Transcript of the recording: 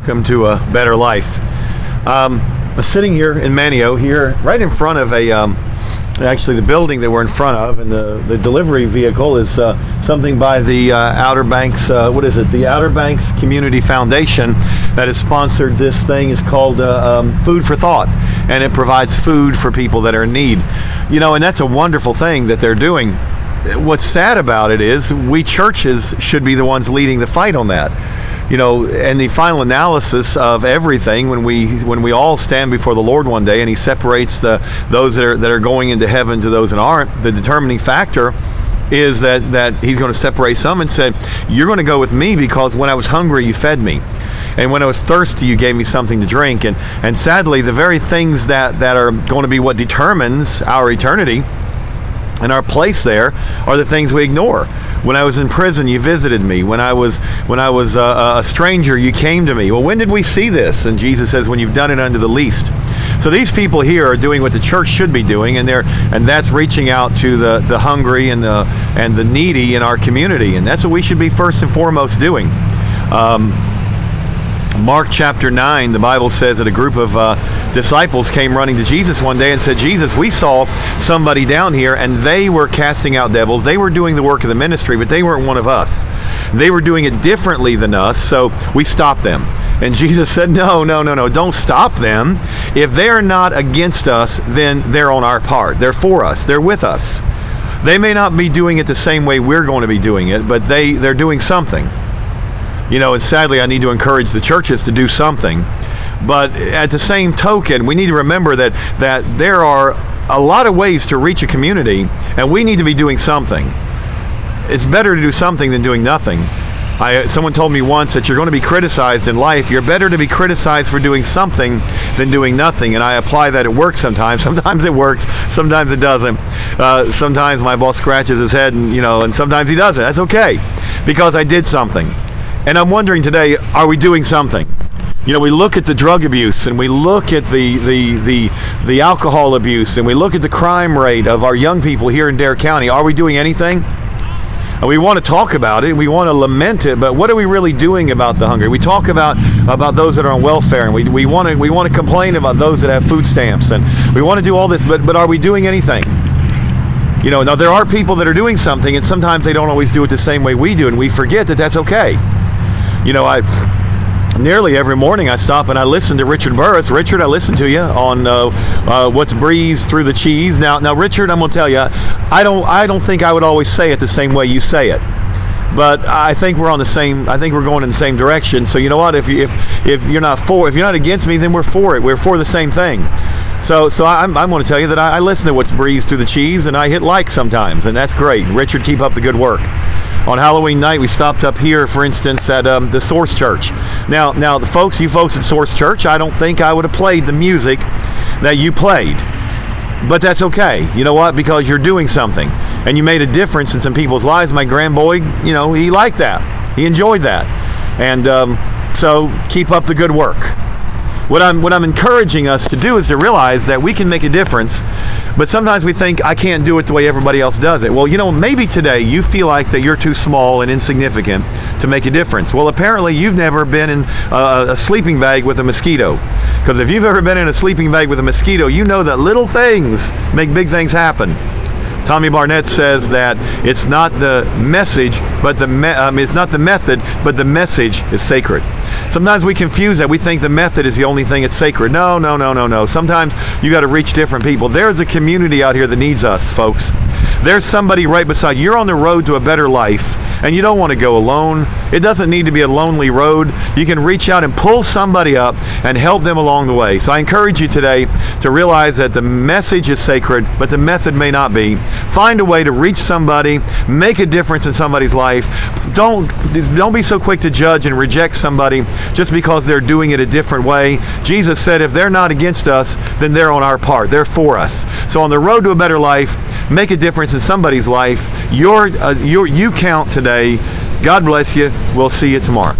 Welcome to a better life. I'm sitting here in Manteo, here right in front of actually the building that we're in front of, and the delivery vehicle is something by the Outer Banks, the Outer Banks Community Foundation that has sponsored this thing. It's called Food for Thought, and it provides food for people that are in need. And that's a wonderful thing that they're doing. What's sad about it is we churches should be the ones leading the fight on that. And the final analysis of everything, when we all stand before the Lord one day, and He separates those that are going into heaven to those that aren't, the determining factor is that He's going to separate some and say, "You're going to go with me because when I was hungry, you fed me, and when I was thirsty, you gave me something to drink." And sadly, the very things that are going to be what determines our eternity and our place there are the things we ignore. When I was in prison, you visited me. When I was a stranger, you came to me. Well, when did we see this? And Jesus says, when you've done it unto the least. So these people here are doing what the church should be doing, and that's reaching out to the hungry and the needy in our community, and that's what we should be first and foremost doing. Mark chapter 9, the Bible says that a group of disciples came running to Jesus one day and said, "Jesus, we saw somebody down here, and they were casting out devils. They were doing the work of the ministry, but they weren't one of us. They were doing it differently than us, so we stopped them." And Jesus said, No, don't stop them. If they're not against us, then they're on our part. They're for us. They're with us. They may not be doing it the same way we're going to be doing it, but they're doing something. And sadly, I need to encourage the churches to do something. But at the same token, we need to remember that there are a lot of ways to reach a community, and we need to be doing something. It's better to do something than doing nothing. Someone told me once that you're going to be criticized in life. You're better to be criticized for doing something than doing nothing. And I apply that at work sometimes. Sometimes it works, sometimes it doesn't. Sometimes my boss scratches his head, and sometimes he doesn't. That's okay, because I did something. And I'm wondering today, are we doing something? We look at the drug abuse, and we look at the alcohol abuse, and we look at the crime rate of our young people here in Dare County. Are we doing anything? And we want to talk about it, we want to lament it, but what are we really doing about the hungry? We talk about those that are on welfare, and we want to complain about those that have food stamps, and we want to do all this, but are we doing anything? Now there are people that are doing something, and sometimes they don't always do it the same way we do, and we forget that that's okay. Nearly every morning I stop and I listen to Richard Burris. Richard, I listen to you on what's breezed through the cheese. Now, Richard, I'm going to tell you, I don't think I would always say it the same way you say it, but I think we're going in the same direction. So you know what? If you're not against me, then we're for it. We're for the same thing. So I'm going to tell you that I listen to what's breezed through the cheese, and I hit like sometimes, and that's great. Richard, keep up the good work. On Halloween night, we stopped up here, for instance, at the Source Church. Now, you folks at Source Church, I don't think I would have played the music that you played. But that's okay. You know what? Because you're doing something. And you made a difference in some people's lives. My grandboy, he liked that. He enjoyed that. And so keep up the good work. What I'm encouraging us to do is to realize that we can make a difference, but sometimes we think, I can't do it the way everybody else does it. Well, maybe today you feel like that you're too small and insignificant to make a difference. Well, apparently you've never been in a sleeping bag with a mosquito. Because if you've ever been in a sleeping bag with a mosquito, you know that little things make big things happen. Tommy Barnett says that it's not the message, but it's not the method, but the message is sacred. Sometimes we confuse that. We think the method is the only thing that's sacred. No. Sometimes you got to reach different people. There's a community out here that needs us, folks. There's somebody right beside you. You're on the road to a better life, and you don't want to go alone. It doesn't need to be a lonely road. You can reach out and pull somebody up and help them along the way. So I encourage you today to realize that the message is sacred, but the method may not be. Find a way to reach somebody, make a difference in somebody's life. Don't be so quick to judge and reject somebody just because they're doing it a different way. Jesus said if they're not against us, then they're on our part. They're for us. So on the road to a better life, make a difference in somebody's life. You count today. God bless you. We'll see you tomorrow.